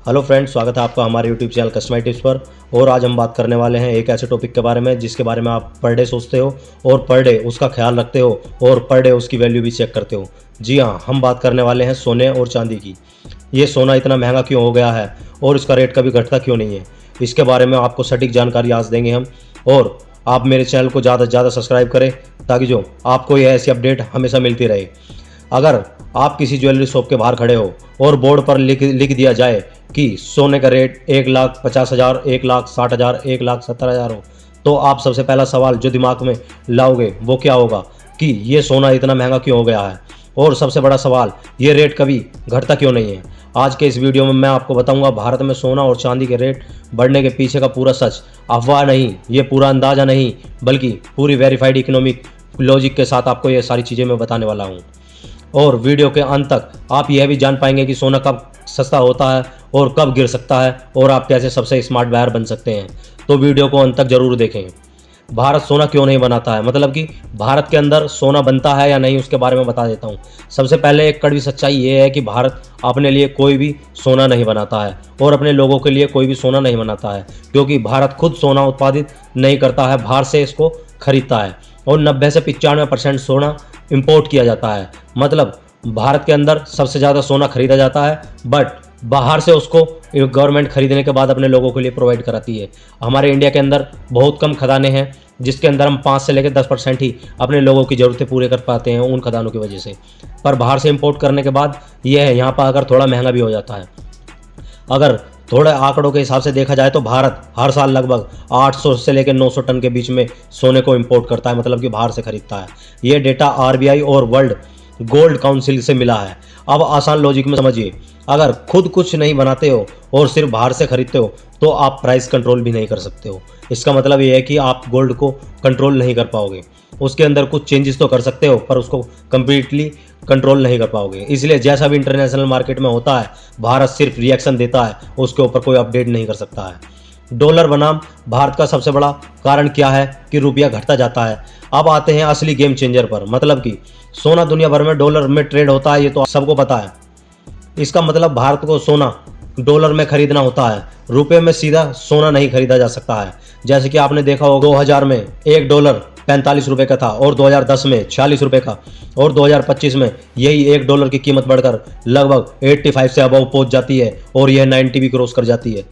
Hello friends, स्वागत है आपका हमारे यूट्यूब चैनल कस्टमाइज टिप्स पर। और आज हम बात करने वाले हैं एक ऐसे टॉपिक के बारे में जिसके बारे में आप पर डे सोचते हो और पर डे उसका ख्याल रखते हो और पर डे उसकी वैल्यू भी चेक करते हो। जी हाँ, हम बात करने वाले हैं सोने और चांदी की। ये सोना इतना महंगा क्यों हो गया है और इसका रेट कभी घटता क्यों नहीं है, इसके बारे में आपको सटीक जानकारी आज देंगे हम। और आप मेरे चैनल को ज़्यादा से ज़्यादा सब्सक्राइब करें ताकि जो आपको ये ऐसी अपडेट हमेशा मिलती रहे। अगर आप किसी ज्वेलरी शॉप के बाहर खड़े हो और बोर्ड पर लिख दिया जाए कि सोने का रेट 1,50,000, 1,60,000, 1,70,000 हो, तो आप सबसे पहला सवाल जो दिमाग में लाओगे वो क्या होगा कि ये सोना इतना महंगा क्यों हो गया है। और सबसे बड़ा सवाल, ये रेट कभी घटता क्यों नहीं है। आज के इस वीडियो में मैं आपको बताऊंगा भारत में सोना और चांदी के रेट बढ़ने के पीछे का पूरा सच। अफवाह नहीं, ये पूरा अंदाज़ा नहीं, बल्कि पूरी वेरीफाइड इकोनॉमिक लॉजिक के साथ आपको ये सारी चीज़ें मैं बताने वाला हूँ। और वीडियो के अंत तक आप यह भी जान पाएंगे कि सोना कब सस्ता होता है और कब गिर सकता है और आप कैसे सबसे स्मार्ट बायर बन सकते हैं। तो वीडियो को अंत तक जरूर देखें। भारत सोना क्यों नहीं बनाता है, मतलब कि भारत के अंदर सोना बनता है या नहीं, उसके बारे में बता देता हूँ। सबसे पहले एक कड़वी सच्चाई ये है कि भारत अपने लिए कोई भी सोना नहीं बनाता है और अपने लोगों के लिए कोई भी सोना नहीं बनाता है, क्योंकि भारत खुद सोना उत्पादित नहीं करता है, बाहर से इसको खरीदता है। और 90 से 95% सोना इंपोर्ट किया जाता है। मतलब भारत के अंदर सबसे ज़्यादा सोना खरीदा जाता है, बट बाहर से उसको गवर्नमेंट खरीदने के बाद अपने लोगों के लिए प्रोवाइड कराती है। हमारे इंडिया के अंदर बहुत कम खदानें हैं जिसके अंदर हम 5 से लेकर 10% ही अपने लोगों की ज़रूरतें पूरे कर पाते हैं उन खदानों की वजह से। पर बाहर से इंपोर्ट करने के बाद ये है, यहाँ पर अगर थोड़ा महंगा भी हो जाता है। अगर थोड़े आंकड़ों के हिसाब से देखा जाए तो भारत हर साल लगभग 800 से लेकर 900 टन के बीच में सोने को इंपोर्ट करता है, मतलब कि बाहर से खरीदता है। ये डेटा आरबीआई और वर्ल्ड गोल्ड काउंसिल से मिला है। अब आसान लॉजिक में समझिए, अगर खुद कुछ नहीं बनाते हो और सिर्फ बाहर से खरीदते हो तो आप प्राइस कंट्रोल भी नहीं कर सकते हो। इसका मतलब ये है कि आप गोल्ड को कंट्रोल नहीं कर पाओगे। उसके अंदर कुछ चेंजेस तो कर सकते हो पर उसको कंप्लीटली कंट्रोल नहीं कर पाओगे। इसलिए जैसा भी इंटरनेशनल मार्केट में होता है, भारत सिर्फ रिएक्शन देता है, उसके ऊपर कोई अपडेट नहीं कर सकता है। डॉलर बनाम भारत का सबसे बड़ा कारण क्या है कि रुपया घटता जाता है। अब आते हैं असली गेम चेंजर पर, मतलब कि सोना दुनिया भर में डॉलर में ट्रेड होता है, ये तो सबको पता है। इसका मतलब भारत को सोना डॉलर में खरीदना होता है, रुपये में सीधा सोना नहीं खरीदा जा सकता है। जैसे कि आपने देखा होगा 2000 में $1 45 रुपये का था और 2010 में 46 रुपये का, और 2025 में यही $1 की कीमत बढ़कर लगभग 85 से अबव पहुंच जाती है और यह 90 भी क्रॉस कर जाती है।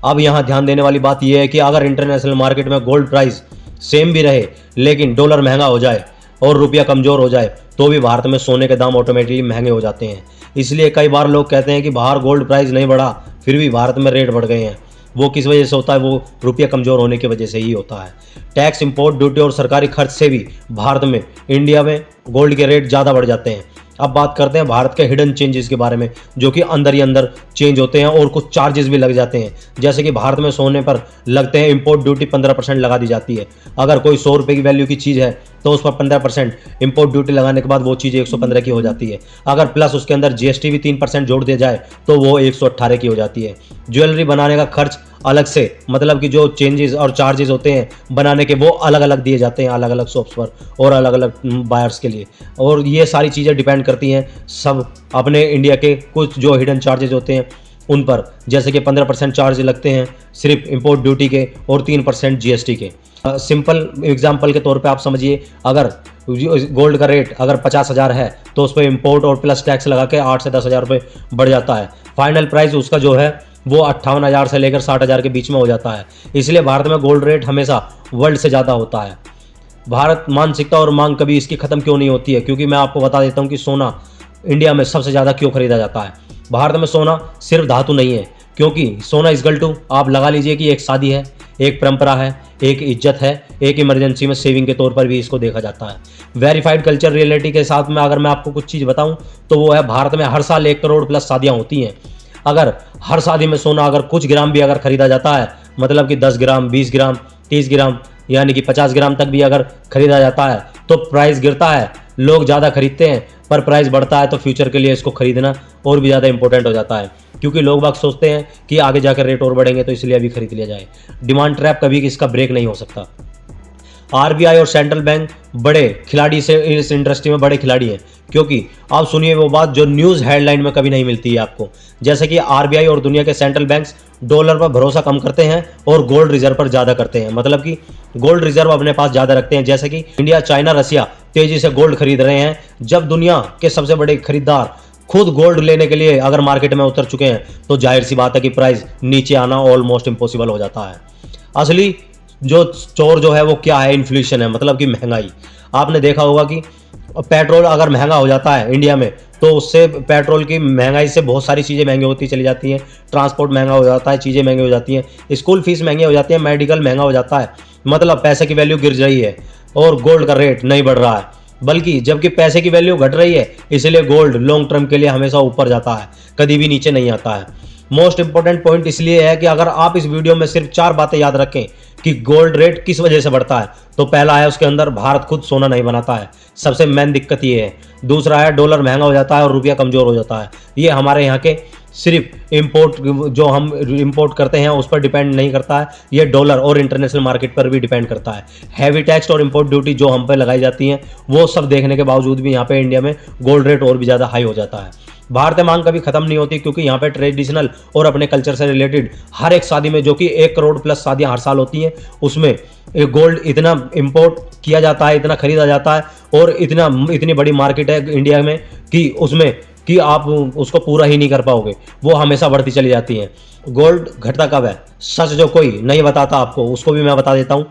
अब यहाँ ध्यान देने वाली बात यह है कि अगर इंटरनेशनल मार्केट में गोल्ड प्राइस सेम भी रहे लेकिन डॉलर महंगा हो जाए और रुपया कमज़ोर हो जाए तो भी भारत में सोने के दाम ऑटोमेटिकली महंगे हो जाते हैं। इसलिए कई बार लोग कहते हैं कि बाहर गोल्ड प्राइस नहीं बढ़ा फिर भी भारत में रेट बढ़ गए हैं। वो किस वजह से होता है, वो रुपया कमज़ोर होने की वजह से ही होता है। टैक्स, इंपोर्ट ड्यूटी और सरकारी खर्च से भी भारत में, इंडिया में गोल्ड के रेट ज़्यादा बढ़ जाते हैं। अब बात करते हैं भारत के हिडन चेंजेस के बारे में, जो कि अंदर ही अंदर चेंज होते हैं और कुछ चार्जेस भी लग जाते हैं। जैसे कि भारत में सोने पर लगते हैं इंपोर्ट ड्यूटी 15% लगा दी जाती है। अगर कोई 100 रुपये की वैल्यू की चीज़ है तो उस पर 15% इंपोर्ट ड्यूटी लगाने के बाद वो चीज़ 115 की हो जाती है। अगर प्लस उसके अंदर जीएसटी भी 3% जोड़ दिया जाए तो वो 118 की हो जाती है। ज्वेलरी बनाने का खर्च अलग से, मतलब कि जो चेंजेस और चार्जेस होते हैं बनाने के, वो अलग अलग दिए जाते हैं अलग अलग शॉप्स पर और अलग अलग बायर्स के लिए। और ये सारी चीज़ें डिपेंड करती हैं सब अपने इंडिया के कुछ जो हिडन चार्जेस होते हैं उन पर। जैसे कि 15% चार्ज लगते हैं सिर्फ इंपोर्ट ड्यूटी के और 3% जीएसटी के। सिंपल एग्जांपल के तौर पे आप समझिए, अगर गोल्ड का रेट अगर 50,000 है तो उस पर इंपोर्ट और प्लस टैक्स लगा के 8 से 10,000 रुपये बढ़ जाता है। फाइनल प्राइस उसका जो है वो 58,000 से लेकर 60,000 के बीच में हो जाता है। इसलिए भारत में गोल्ड रेट हमेशा वर्ल्ड से ज़्यादा होता है। भारत मानसिकता और मांग कभी इसकी ख़त्म क्यों नहीं होती है, क्योंकि मैं आपको बता देता हूँ कि सोना इंडिया में सबसे ज़्यादा क्यों खरीदा जाता है। भारत में सोना सिर्फ धातु नहीं है, क्योंकि सोना इज इक्वल टू, आप लगा लीजिए कि एक शादी है, एक परंपरा है, एक इज्जत है, एक इमरजेंसी में सेविंग के तौर पर भी इसको देखा जाता है। वेरीफाइड कल्चर रियलिटी के साथ में अगर मैं आपको कुछ चीज़ बताऊं तो वो है, भारत में हर साल 1 करोड़ प्लस शादियां होती हैं। अगर हर शादी में सोना अगर कुछ ग्राम भी अगर खरीदा जाता है, मतलब कि 10 ग्राम, 20 ग्राम, 30 ग्राम, यानी कि 50 ग्राम तक भी अगर खरीदा जाता है तो प्राइस गिरता है, लोग ज़्यादा खरीदते हैं। पर प्राइस बढ़ता है तो फ्यूचर के लिए इसको खरीदना और भी ज़्यादा इंपॉर्टेंट हो जाता है, क्योंकि लोग बाग सोचते हैं कि आगे जाकर रेट और बढ़ेंगे तो इसलिए अभी खरीद लिया जाए। डिमांड ट्रैप कभी इसका ब्रेक नहीं हो सकता। आरबीआई और सेंट्रल बैंक बड़े खिलाड़ी से इस इंडस्ट्री में बड़े खिलाड़ी हैं, क्योंकि आप सुनिए वो बात जो न्यूज़ हेडलाइन में कभी नहीं मिलती है आपको। जैसे कि आरबीआई और दुनिया के सेंट्रल बैंक्स डॉलर पर भरोसा कम करते हैं और गोल्ड रिजर्व पर ज़्यादा करते हैं, मतलब कि गोल्ड रिजर्व अपने पास ज़्यादा रखते हैं। जैसे कि इंडिया, चाइना, रसिया तेजी से गोल्ड खरीद रहे हैं। जब दुनिया के सबसे बड़े खरीदार खुद गोल्ड लेने के लिए अगर मार्केट में उतर चुके हैं तो जाहिर सी बात है कि प्राइस नीचे आना ऑलमोस्ट इम्पॉसिबल हो जाता है। असली जो चोर जो है वो क्या है, इन्फ्लेशन है, मतलब कि महंगाई। आपने देखा होगा कि पेट्रोल अगर महंगा हो जाता है इंडिया में तो उससे पेट्रोल की महंगाई से बहुत सारी चीज़ें महंगी होती चली जाती हैं। ट्रांसपोर्ट महंगा हो जाता है, चीज़ें महंगी हो जाती हैं, स्कूल फीस महंगी हो जाती है, मेडिकल महंगा हो जाता है, मतलब पैसे की वैल्यू गिर रही है और गोल्ड का रेट नहीं बढ़ रहा है, बल्कि जबकि पैसे की वैल्यू घट रही है। इसलिए गोल्ड लॉन्ग टर्म के लिए हमेशा ऊपर जाता है, कभी भी नीचे नहीं आता है। मोस्ट इंपॉर्टेंट पॉइंट इसलिए है कि अगर आप इस वीडियो में सिर्फ 4 बातें याद रखें कि गोल्ड रेट किस वजह से बढ़ता है, तो पहला है उसके अंदर भारत खुद सोना नहीं बनाता है, सबसे मेन दिक्कत ये है। दूसरा है डॉलर महंगा हो जाता है और रुपया कमज़ोर हो जाता है। ये हमारे यहाँ के सिर्फ इंपोर्ट जो हम इंपोर्ट करते हैं उस पर डिपेंड नहीं करता है, ये डॉलर और इंटरनेशनल मार्केट पर भी डिपेंड करता है। हैवी टैक्स और इंपोर्ट ड्यूटी जो हम पे लगाई जाती हैं वो सब देखने के बावजूद भी यहाँ पे इंडिया में गोल्ड रेट और भी ज़्यादा हाई हो जाता है। भारतीय मांग कभी खत्म नहीं होती, क्योंकि यहाँ पे ट्रेडिशनल और अपने कल्चर से रिलेटेड हर एक शादी में, जो कि 1 करोड़ प्लस शादियाँ हर साल होती हैं, उसमें गोल्ड इतना इंपोर्ट किया जाता है, इतना खरीदा जाता है और इतनी बड़ी मार्केट है इंडिया में कि उसमें कि आप उसको पूरा ही नहीं कर पाओगे, वो हमेशा बढ़ती चली जाती है। गोल्ड घटता कब है, सच जो कोई नहीं बताता आपको उसको भी मैं बता देता हूँ।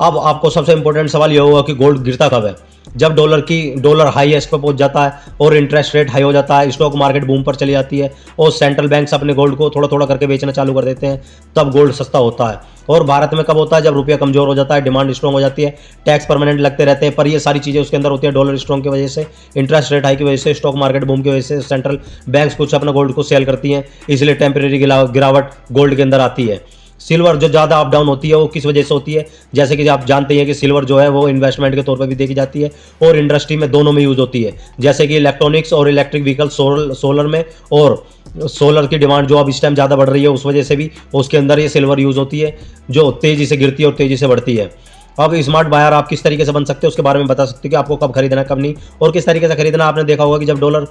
अब आपको सबसे इंपॉर्टेंट सवाल ये होगा कि गोल्ड गिरता कब है। जब डॉलर हाईएस्ट पर पहुंच जाता है और इंटरेस्ट रेट हाई हो जाता है, स्टॉक मार्केट बूम पर चली जाती है और सेंट्रल बैंक्स अपने गोल्ड को थोड़ा थोड़ा करके बेचना चालू कर देते हैं, तब गोल्ड सस्ता होता है। और भारत में कब होता है, जब रुपया कमजोर हो जाता है, डिमांड स्ट्रॉन्ग हो जाती है, टैक्स परमानेंट लगते रहते हैं, पर ये सारी चीज़ें उसके अंदर होती है डॉलर स्ट्रॉन्ग की वजह से, इंटरेस्ट रेट हाई की वजह से, स्टॉक मार्केट बूम की वजह से सेंट्रल बैंक्स कुछ अपना गोल्ड को सेल करती हैं, इसलिए टेम्परेरी गिरावट गोल्ड के अंदर आती है। सिल्वर जो ज़्यादा अप डाउन होती है वो किस वजह से होती है, जैसे कि आप जानते हैं कि सिल्वर जो है वो इन्वेस्टमेंट के तौर पर भी देखी जाती है और इंडस्ट्री में दोनों में यूज़ होती है, जैसे कि इलेक्ट्रॉनिक्स और इलेक्ट्रिक व्हीकल, सोलर में, और सोलर की डिमांड जो अब इस टाइम ज़्यादा बढ़ रही है उस वजह से भी उसके अंदर ये सिल्वर यूज़ होती है, जो तेज़ी से गिरती है और तेज़ी से बढ़ती है। अब स्मार्ट बायर आप किस तरीके से बन सकते हैं उसके बारे में बता सकते हैं कि आपको कब खरीदना है कब नहीं और किस तरीके से खरीदना। आपने देखा होगा कि जब डॉलर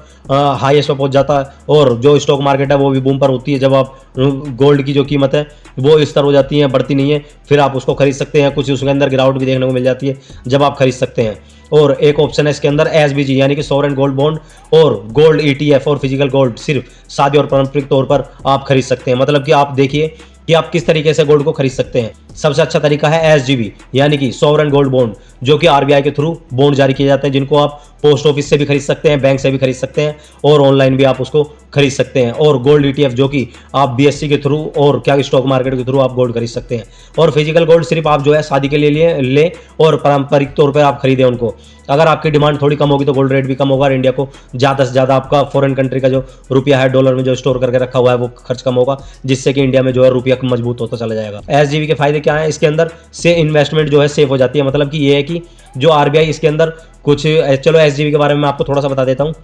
हाईएस्ट पर पहुंच जाता है और जो स्टॉक मार्केट है वो भी बूम पर होती है, जब आप गोल्ड की जो कीमत है वो इस तरह हो जाती है, बढ़ती नहीं है, फिर आप उसको खरीद सकते हैं। कुछ उसके अंदर गिरावट भी देखने को मिल जाती है जब आप खरीद सकते हैं। और एक ऑप्शन है इसके अंदर एसबीजी यानी कि सॉवरेन गोल्ड बॉन्ड और गोल्ड ईटीएफ और फिजिकल गोल्ड सिर्फ शादी और पारंपरिक तौर पर आप खरीद सकते हैं। मतलब कि आप देखिए कि आप किस तरीके से गोल्ड को खरीद सकते हैं। सबसे अच्छा तरीका है एसजीबी यानी कि सॉवरेन गोल्ड बॉन्ड, जो कि आरबीआई के थ्रू बॉन्ड जारी किए जाते हैं, जिनको आप पोस्ट ऑफिस से भी खरीद सकते हैं, बैंक से भी खरीद सकते हैं और ऑनलाइन भी आप उसको खरीद सकते हैं। और गोल्ड ईटीएफ जो कि आप बीएससी के थ्रू और क्या स्टॉक मार्केट के थ्रू आप गोल्ड खरीद सकते हैं। और फिजिकल गोल्ड सिर्फ आप जो है शादी के लिए लें और पारंपरिक तौर पर आप खरीदें उनको। अगर आपकी डिमांड थोड़ी कम होगी तो गोल्ड रेट भी कम होगा और इंडिया को ज़्यादा से ज़्यादा आपका फॉरेन कंट्री का जो रुपया है डॉलर में जो स्टोर करके रखा हुआ है वो खर्च कम होगा, जिससे कि इंडिया में जो है रुपया मजबूत होता चला जाएगा। एसजीबी के फायदे क्या हैं, इसके अंदर से इन्वेस्टमेंट जो है सेफ हो जाती है। मतलब कि ये है कि जो आरबीआई इसके अंदर कुछ, चलो एसजीबी के बारे में मैं आपको थोड़ा सा बता देता हूँ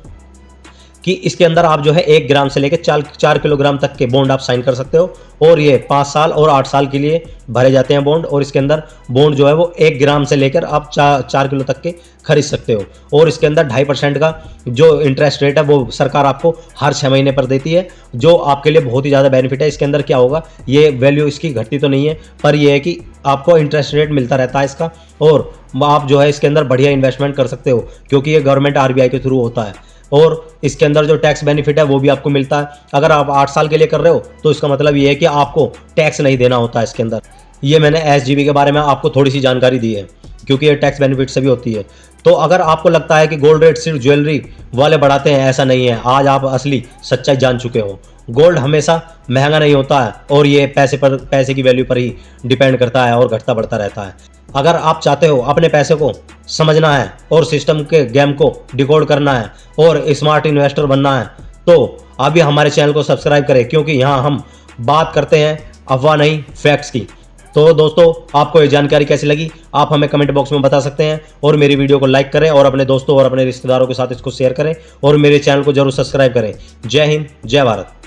कि इसके अंदर आप जो है 1 ग्राम से लेकर 4 किलोग्राम तक के बॉन्ड आप साइन कर सकते हो और ये 5 साल और 8 साल के लिए भरे जाते हैं बॉन्ड। और इसके अंदर बॉन्ड जो है वो 1 ग्राम से लेकर आप 4 किलो तक के खरीद सकते हो। और इसके अंदर 2.5% का जो इंटरेस्ट रेट है वो सरकार आपको हर 6 महीने पर देती है, जो आपके लिए बहुत ही ज़्यादा बेनिफिट है। इसके अंदर क्या होगा, ये वैल्यू इसकी घटती तो नहीं है, पर यह है कि आपको इंटरेस्ट रेट मिलता रहता है इसका, और आप जो है इसके अंदर बढ़िया इन्वेस्टमेंट कर सकते हो, क्योंकि ये गवर्नमेंट आरबीआई के थ्रू होता है। और इसके अंदर जो टैक्स बेनिफिट है वो भी आपको मिलता है। अगर आप 8 साल के लिए कर रहे हो तो इसका मतलब ये है कि आपको टैक्स नहीं देना होता है इसके अंदर। ये मैंने एसजीबी के बारे में आपको थोड़ी सी जानकारी दी है, क्योंकि ये टैक्स बेनिफिट से भी होती है। तो अगर आपको लगता है कि गोल्ड रेट सिर्फ ज्वेलरी वाले बढ़ाते हैं, ऐसा नहीं है। आज आप असली सच्चाई जान चुके हो। गोल्ड हमेशा महंगा नहीं होता है और ये पैसे की वैल्यू पर ही डिपेंड करता है और घटता बढ़ता रहता है। अगर आप चाहते हो अपने पैसे को समझना है और सिस्टम के गेम को डिकोड करना है और स्मार्ट इन्वेस्टर बनना है, तो अभी हमारे चैनल को सब्सक्राइब करें, क्योंकि यहाँ हम बात करते हैं अफवाह नहीं फैक्ट्स की। तो दोस्तों, आपको ये जानकारी कैसी लगी आप हमें कमेंट बॉक्स में बता सकते हैं, और मेरी वीडियो को लाइक करें और अपने दोस्तों और अपने रिश्तेदारों के साथ इसको शेयर करें और मेरे चैनल को जरूर सब्सक्राइब करें। जय हिंद, जय भारत।